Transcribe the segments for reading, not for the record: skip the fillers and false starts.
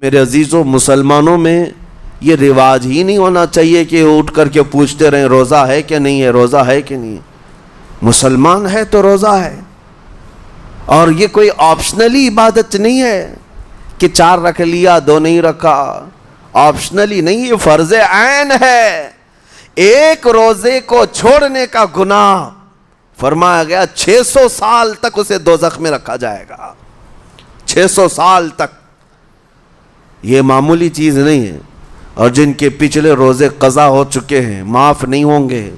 میرے عزیزوں، مسلمانوں میں یہ رواج ہی نہیں ہونا چاہیے کہ اٹھ کر کے پوچھتے رہیں روزہ ہے کہ نہیں ہے، روزہ ہے کہ نہیں ہے۔ مسلمان ہے تو روزہ ہے، اور یہ کوئی آپشنلی عبادت نہیں ہے کہ 4 رکھ لیا 2 نہیں رکھا، آپشنلی نہیں، یہ فرض عین ہے۔ ایک روزے کو چھوڑنے کا گناہ فرمایا گیا 600 سال تک اسے دوزخ میں رکھا جائے گا، 600 سال تک۔ یہ معمولی چیز نہیں ہے، اور جن کے پچھلے روزے قضا ہو چکے ہیں معاف نہیں ہوں گے،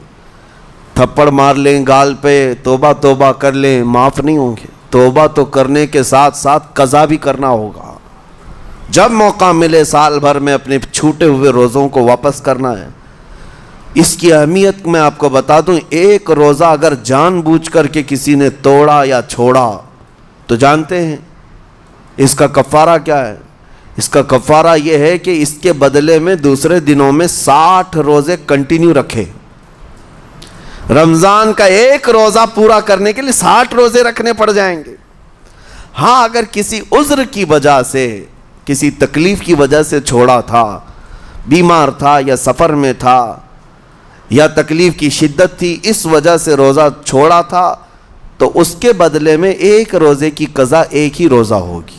تھپڑ مار لیں گال پہ، توبہ توبہ کر لیں، معاف نہیں ہوں گے۔ توبہ تو کرنے کے ساتھ ساتھ قضا بھی کرنا ہوگا، جب موقع ملے سال بھر میں اپنے چھوٹے ہوئے روزوں کو واپس کرنا ہے۔ اس کی اہمیت میں آپ کو بتا دوں، ایک روزہ اگر جان بوجھ کر کے کسی نے توڑا یا چھوڑا تو جانتے ہیں اس کا کفارہ کیا ہے؟ اس کا کفارہ یہ ہے کہ اس کے بدلے میں دوسرے دنوں میں 60 روزے کنٹینیو رکھے۔ رمضان کا ایک روزہ پورا کرنے کے لیے 60 روزے رکھنے پڑ جائیں گے۔ ہاں، اگر کسی عذر کی وجہ سے، کسی تکلیف کی وجہ سے چھوڑا تھا، بیمار تھا یا سفر میں تھا یا تکلیف کی شدت تھی، اس وجہ سے روزہ چھوڑا تھا، تو اس کے بدلے میں ایک روزے کی قضا ایک ہی روزہ ہوگی۔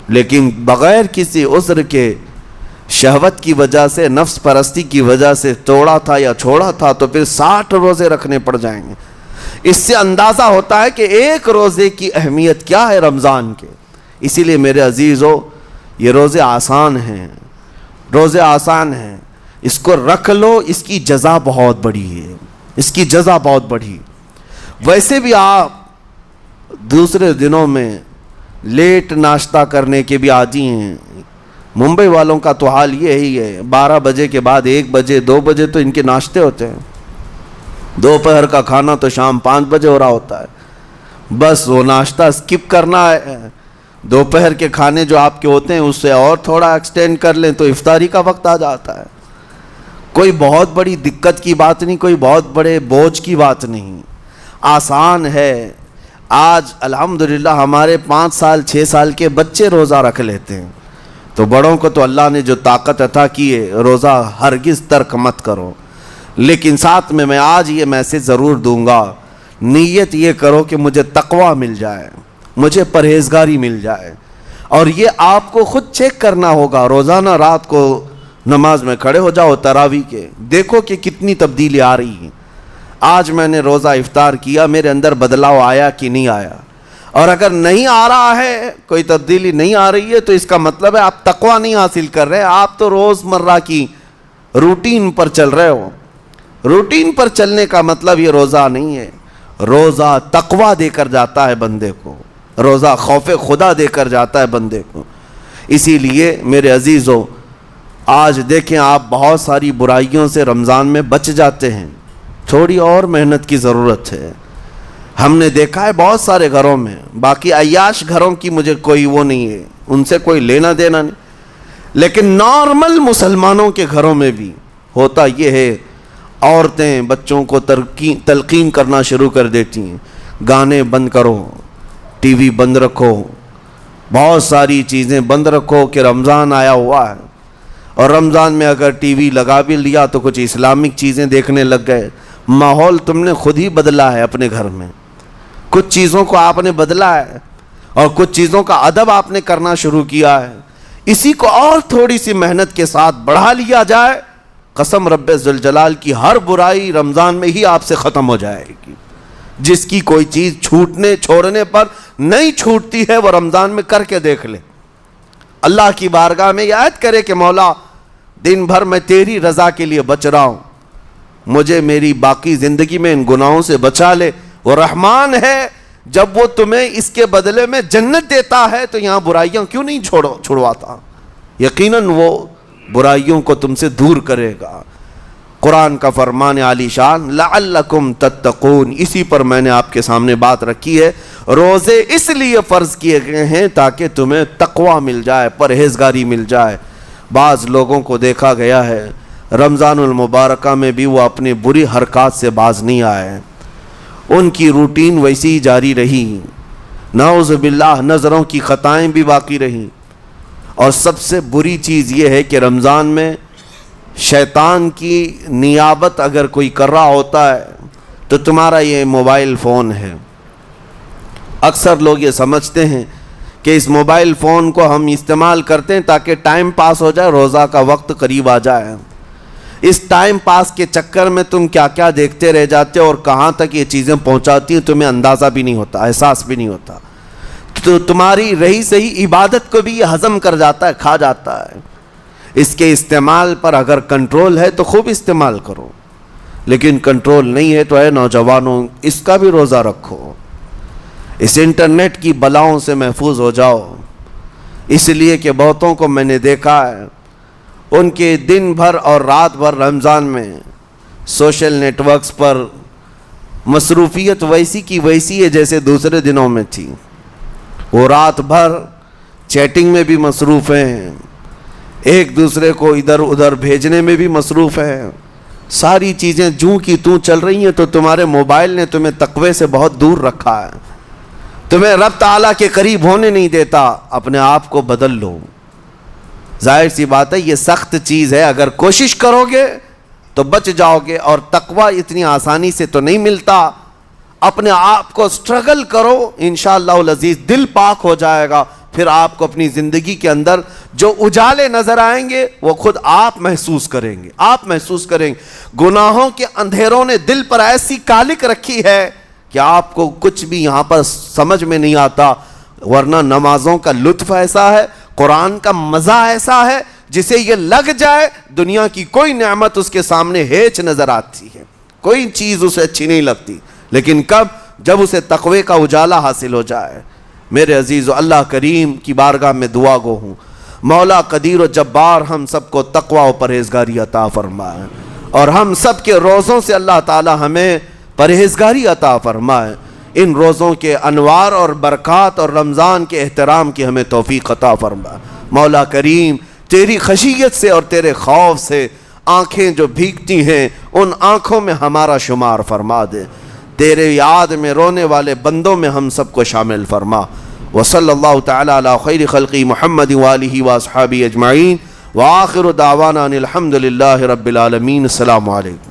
لیکن بغیر کسی عذر کے، شہوت کی وجہ سے، نفس پرستی کی وجہ سے توڑا تھا یا چھوڑا تھا، تو پھر 60 روزے رکھنے پڑ جائیں گے۔ اس سے اندازہ ہوتا ہے کہ ایک روزے کی اہمیت کیا ہے رمضان کے۔ اسی لیے میرے عزیزو، یہ روزے آسان ہیں، روزے آسان ہیں، اس کو رکھ لو، اس کی جزا بہت بڑی ہے، اس کی جزا بہت بڑی۔ ویسے بھی آپ دوسرے دنوں میں لیٹ ناشتہ کرنے کے بھی عادی ہیں۔ ممبئی والوں کا تو حال یہی ہے، 12 بجے کے بعد 1 بجے 2 بجے تو ان کے ناشتے ہوتے ہیں، دوپہر کا کھانا تو شام 5 بجے ہو رہا ہوتا ہے۔ بس وہ ناشتہ سکپ کرنا ہے، دوپہر کے کھانے جو آپ کے ہوتے ہیں اس سے اور تھوڑا ایکسٹینڈ کر لیں تو افطاری کا وقت آ جاتا ہے۔ کوئی بہت بڑی دقت کی بات نہیں، کوئی بہت بڑے بوجھ کی بات نہیں، آسان ہے۔ آج الحمدللہ ہمارے 5 سال 6 سال کے بچے روزہ رکھ لیتے ہیں، تو بڑوں کو تو اللہ نے جو طاقت عطا کی ہے، روزہ ہرگز ترک مت کرو۔ لیکن ساتھ میں آج یہ میسج ضرور دوں گا، نیت یہ کرو کہ مجھے تقوی مل جائے، مجھے پرہیزگاری مل جائے، اور یہ آپ کو خود چیک کرنا ہوگا۔ روزانہ رات کو نماز میں کھڑے ہو جاؤ تراویح کے، دیکھو کہ کتنی تبدیلی آ رہی ہے۔ آج میں نے روزہ افطار کیا، میرے اندر بدلاؤ آیا کہ نہیں آیا؟ اور اگر نہیں آ رہا ہے، کوئی تبدیلی نہیں آ رہی ہے، تو اس کا مطلب ہے آپ تقویٰ نہیں حاصل کر رہے، آپ تو روز مرہ کی روٹین پر چل رہے ہو۔ روٹین پر چلنے کا مطلب یہ روزہ نہیں ہے۔ روزہ تقویٰ دے کر جاتا ہے بندے کو، روزہ خوف خدا دے کر جاتا ہے بندے کو۔ اسی لیے میرے عزیزو، آج دیکھیں آپ بہت ساری برائیوں سے رمضان میں بچ جاتے ہیں، تھوڑی اور محنت کی ضرورت ہے۔ ہم نے دیکھا ہے بہت سارے گھروں میں، باقی عیاش گھروں کی مجھے کوئی وہ نہیں ہے، ان سے کوئی لینا دینا نہیں، لیکن نارمل مسلمانوں کے گھروں میں بھی ہوتا یہ ہے، عورتیں بچوں کو تلقین کرنا شروع کر دیتی ہیں، گانے بند کرو، ٹی وی بند رکھو، بہت ساری چیزیں بند رکھو کہ رمضان آیا ہوا ہے۔ اور رمضان میں اگر ٹی وی لگا بھی لیا تو کچھ اسلامک چیزیں دیکھنے لگ گئے۔ ماحول تم نے خود ہی بدلا ہے اپنے گھر میں، کچھ چیزوں کو آپ نے بدلا ہے، اور کچھ چیزوں کا ادب آپ نے کرنا شروع کیا ہے۔ اسی کو اور تھوڑی سی محنت کے ساتھ بڑھا لیا جائے، قسم رب ذوالجلال کی، ہر برائی رمضان میں ہی آپ سے ختم ہو جائے گی۔ جس کی کوئی چیز چھوڑنے پر نہیں چھوٹتی ہے، وہ رمضان میں کر کے دیکھ لے، اللہ کی بارگاہ میں یاد کرے کہ مولا دن بھر میں تیری رضا کے لیے بچ رہا ہوں، مجھے میری باقی زندگی میں ان گناہوں سے بچا لے۔ وہ رحمان ہے، جب وہ تمہیں اس کے بدلے میں جنت دیتا ہے تو یہاں برائیاں کیوں نہیں چھڑواتا؟ یقیناً وہ برائیوں کو تم سے دور کرے گا۔ قرآن کا فرمان عالی شان، لعلکم تتقون، اسی پر میں نے آپ کے سامنے بات رکھی ہے۔ روزے اس لیے فرض کیے گئے ہیں تاکہ تمہیں تقویٰ مل جائے، پرہیزگاری مل جائے۔ بعض لوگوں کو دیکھا گیا ہے رمضان المبارکہ میں بھی وہ اپنی بری حرکات سے باز نہیں آئے، ان کی روٹین ویسی ہی جاری رہی، نعوذ باللہ نظروں کی خطائیں بھی باقی رہیں، اور سب سے بری چیز یہ ہے کہ رمضان میں شیطان کی نیابت اگر کوئی کر رہا ہوتا ہے تو تمہارا یہ موبائل فون ہے۔ اکثر لوگ یہ سمجھتے ہیں کہ اس موبائل فون کو ہم استعمال کرتے ہیں تاکہ ٹائم پاس ہو جائے، روزہ کا وقت قریب آ جائے۔ اس ٹائم پاس کے چکر میں تم کیا کیا دیکھتے رہ جاتے ہو اور کہاں تک یہ چیزیں پہنچاتی ہیں تمہیں اندازہ بھی نہیں ہوتا، احساس بھی نہیں ہوتا، تو تمہاری رہی صحیح عبادت کو بھی یہ ہضم کر جاتا ہے، کھا جاتا ہے۔ اس کے استعمال پر اگر کنٹرول ہے تو خوب استعمال کرو، لیکن کنٹرول نہیں ہے تو اے نوجوانوں اس کا بھی روزہ رکھو، اس انٹرنیٹ کی بلاؤں سے محفوظ ہو جاؤ۔ اس لیے کہ بہتوں کو میں نے دیکھا ہے ان کے دن بھر اور رات بھر رمضان میں سوشل نیٹ ورکس پر مصروفیت ویسی کی ویسی ہے جیسے دوسرے دنوں میں تھی۔ وہ رات بھر چیٹنگ میں بھی مصروف ہیں، ایک دوسرے کو ادھر ادھر بھیجنے میں بھی مصروف ہیں، ساری چیزیں جوں کی توں چل رہی ہیں، تو تمہارے موبائل نے تمہیں تقوی سے بہت دور رکھا ہے، تمہیں رب تعالیٰ کے قریب ہونے نہیں دیتا۔ اپنے آپ کو بدل لو۔ ظاہر سی بات ہے یہ سخت چیز ہے، اگر کوشش کرو گے تو بچ جاؤ گے، اور تقوی اتنی آسانی سے تو نہیں ملتا۔ اپنے آپ کو سٹرگل کرو، انشاءاللہ العزیز دل پاک ہو جائے گا، پھر آپ کو اپنی زندگی کے اندر جو اجالے نظر آئیں گے وہ خود آپ محسوس کریں گے، آپ محسوس کریں گے۔ گناہوں کے اندھیروں نے دل پر ایسی کالک رکھی ہے کہ آپ کو کچھ بھی یہاں پر سمجھ میں نہیں آتا، ورنہ نمازوں کا لطف ایسا ہے، قرآن کا مزہ ایسا ہے، جسے یہ لگ جائے دنیا کی کوئی نعمت اس کے سامنے ہیچ نظر آتی ہے، کوئی چیز اسے اچھی نہیں لگتی، لیکن کب؟ جب اسے تقوی کا اجالا حاصل ہو جائے۔ میرے عزیزو، اللہ کریم کی بارگاہ میں دعا گو ہوں، مولا قدیر و جبار ہم سب کو تقوی و پرہیزگاری عطا فرمائے، اور ہم سب کے روزوں سے اللہ تعالی ہمیں پرہیزگاری عطا فرمائے۔ ان روزوں کے انوار اور برکات اور رمضان کے احترام کی ہمیں توفیق عطا فرمائے۔ مولا کریم تیری خشیت سے اور تیرے خوف سے آنکھیں جو بھیگتی ہیں ان آنکھوں میں ہمارا شمار فرما دے، تیرے یاد میں رونے والے بندوں میں ہم سب کو شامل فرما۔ وصلی اللہ تعالی علی خیر خلقی محمد وآلہ واصحابہ اجمعین، وآخر دعوانا ان الحمد للہ رب العالمین۔ السلام علیکم۔